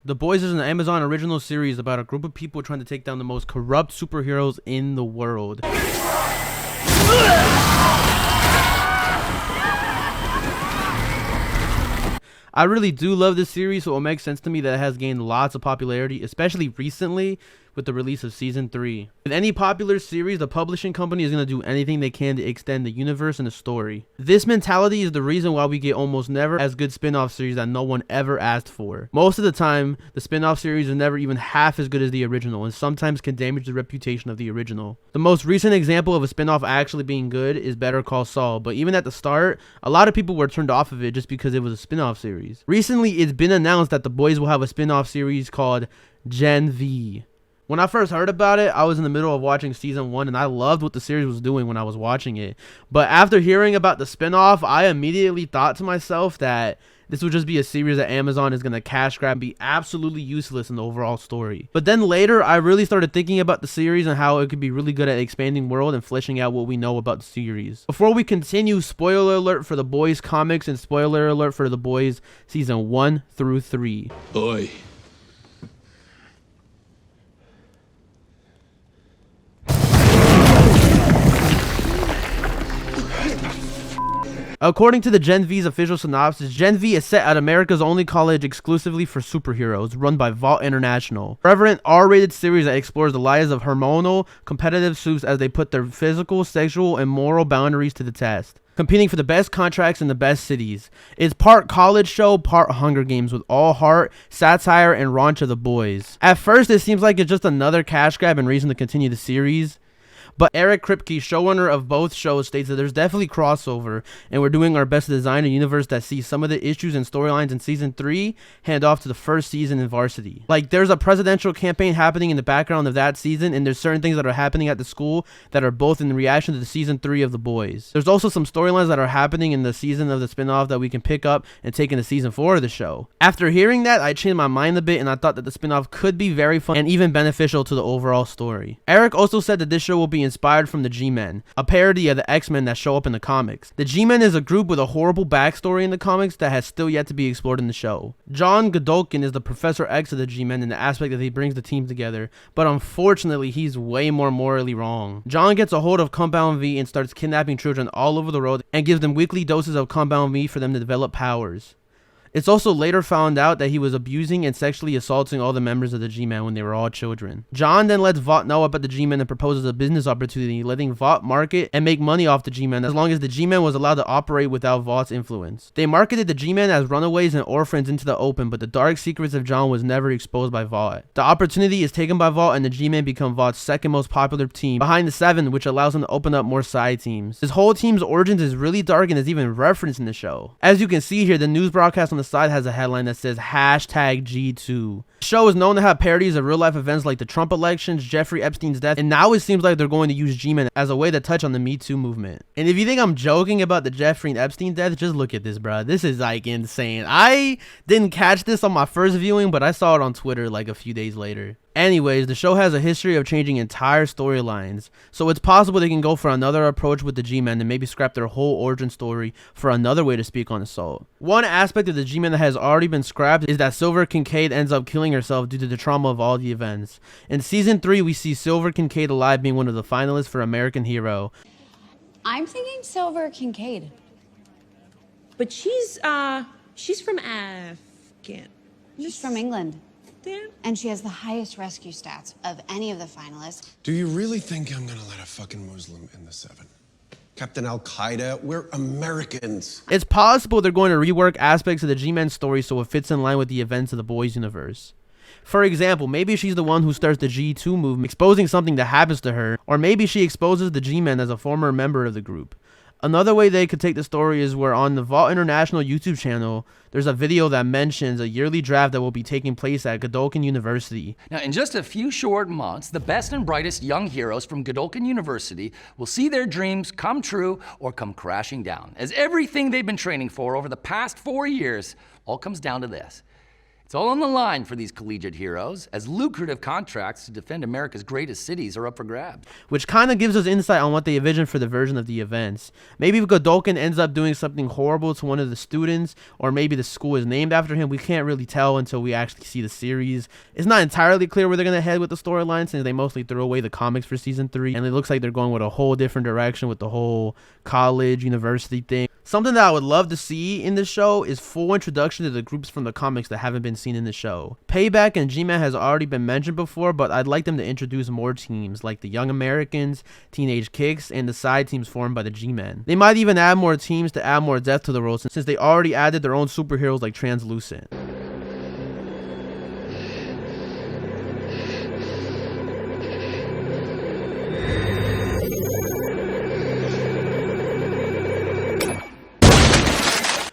The Boys is an Amazon original series about a group of people trying to take down the most corrupt superheroes in the world. I really do love this series, so it makes sense to me that it has gained lots of popularity, especially recently with the release of season 3. With any popular series, the publishing company is going to do anything they can to extend the universe and the story. This mentality is the reason why we get almost never as good spin-off series that no one ever asked for. Most of the time, the spin-off series are never even half as good as the original, and sometimes can damage the reputation of the original. The most recent example of a spin-off actually being good is Better Call Saul, but even at the start, a lot of people were turned off of it just because it was a spin-off series. Recently, it's been announced that The Boys will have a spin-off series called Gen V. When I first heard about it, I was in the middle of watching season 1 and I loved what the series was doing when I was watching it. But after hearing about the spinoff, I immediately thought to myself that this would just be a series that Amazon is going to cash grab and be absolutely useless in the overall story. But then later, I really started thinking about the series and how it could be really good at expanding world and fleshing out what we know about the series. Before we continue, spoiler alert for The Boys comics and spoiler alert for The Boys season 1 through 3. Boy. According to the Gen V's official synopsis, Gen V is set at America's only college exclusively for superheroes, run by Vought International. Irreverent R-rated series that explores the lives of hormonal, competitive suits as they put their physical, sexual, and moral boundaries to the test, competing for the best contracts in the best cities. It's part college show, part Hunger Games, with all heart, satire, and raunch of The Boys. At first, it seems like it's just another cash grab and reason to continue the series. But Eric Kripke, showrunner of both shows, states that there's definitely crossover, and we're doing our best to design a universe that sees some of the issues and storylines in season 3 hand off to the first season in Varsity. Like, there's a presidential campaign happening in the background of that season, and there's certain things that are happening at the school that are both in reaction to the season 3 of The Boys. There's also some storylines that are happening in the season of the spinoff that we can pick up and take into season 4 of the show. After hearing that, I changed my mind a bit, and I thought that the spinoff could be very fun and even beneficial to the overall story. Eric also said that this show will be inspired from the G-Men, a parody of the X-Men that show up in the comics. The G-Men is a group with a horrible backstory in the comics that has still yet to be explored in the show. John Godolkin is the Professor X of the G-Men in the aspect that he brings the team together, but unfortunately he's way more morally wrong. John gets a hold of Compound V and starts kidnapping children all over the world and gives them weekly doses of Compound V for them to develop powers. It's also later found out that he was abusing and sexually assaulting all the members of the G-Men when they were all children. John then lets Vought know about the G-Men and proposes a business opportunity, letting Vought market and make money off the G-Men as long as the G-Men was allowed to operate without Vaught's influence. They marketed the G-Men as runaways and orphans into the open, but the dark secrets of John was never exposed by Vought. The opportunity is taken by Vought and the G-Men become Vaught's second most popular team, behind the Seven, which allows him to open up more side teams. This whole team's origins is really dark and is even referenced in the show. As you can see here, the news broadcast on the side has a headline that says hashtag G2. The show is known to have parodies of real life events like the Trump elections, Jeffrey Epstein's death, and now it seems like they're going to use G-Men as a way to touch on the Me Too movement. And if you think I'm joking about the Jeffrey Epstein death, just look at this, bro. This is like insane. I didn't catch this on my first viewing, but I saw it on Twitter like a few days later. Anyways, the show has a history of changing entire storylines, so it's possible they can go for another approach with the G-Men and maybe scrap their whole origin story for another way to speak on Assault. One aspect of the G-Men that has already been scrapped is that Silver Kincaid ends up killing herself due to the trauma of all the events. In season 3, we see Silver Kincaid alive being one of the finalists for American Hero. I'm thinking Silver Kincaid. But she's from Afghan. She's from England. Yeah. And she has the highest rescue stats of any of the finalists. Do you really think I'm gonna let a fucking Muslim in the Seven? Captain Al-Qaeda, we're Americans. It's possible they're going to rework aspects of the G-Men story so it fits in line with the events of the Boys universe. For example, maybe she's the one who starts the G2 movement, exposing something that happens to her, or maybe she exposes the G-Men as a former member of the group. Another way they could take the story is where on the Vought International YouTube channel, there's a video that mentions a yearly draft that will be taking place at Godolkin University. Now, in just a few short months, the best and brightest young heroes from Godolkin University will see their dreams come true or come crashing down, as everything they've been training for over the past 4 years all comes down to this. It's all on the line for these collegiate heroes, as lucrative contracts to defend America's greatest cities are up for grabs. Which kind of gives us insight on what they envision for the version of the events. Maybe if Godolkin ends up doing something horrible to one of the students, or maybe the school is named after him. We can't really tell until we actually see the series. It's not entirely clear where they're going to head with the storyline, since they mostly threw away the comics for season 3, and it looks like they're going with a whole different direction with the whole college, university thing. Something that I would love to see in this show is full introduction to the groups from the comics that haven't been seen in the show. Payback and G-Man has already been mentioned before, but I'd like them to introduce more teams like the Young Americans, Teenage Kicks, and the side teams formed by the G-Men. They might even add more teams to add more depth to the roles, since they already added their own superheroes like Translucent.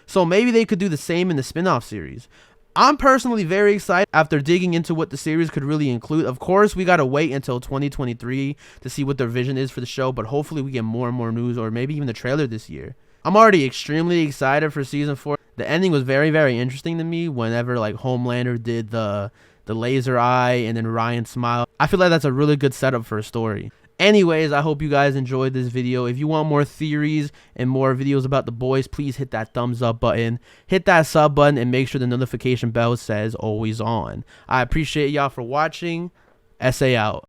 So maybe they could do the same in the spin-off series. I'm personally very excited after digging into what the series could really include. Of course, we gotta wait until 2023 to see what their vision is for the show, but hopefully we get more and more news, or maybe even the trailer this year. I'm already extremely excited for season 4. The ending was very, very interesting to me whenever like Homelander did the laser eye and then Ryan smiled. I feel like that's a really good setup for a story. Anyways, I hope you guys enjoyed this video. If you want more theories and more videos about the boys, please hit that thumbs up button, hit that sub button, and make sure the notification bell says always on. I appreciate y'all for watching. SA out.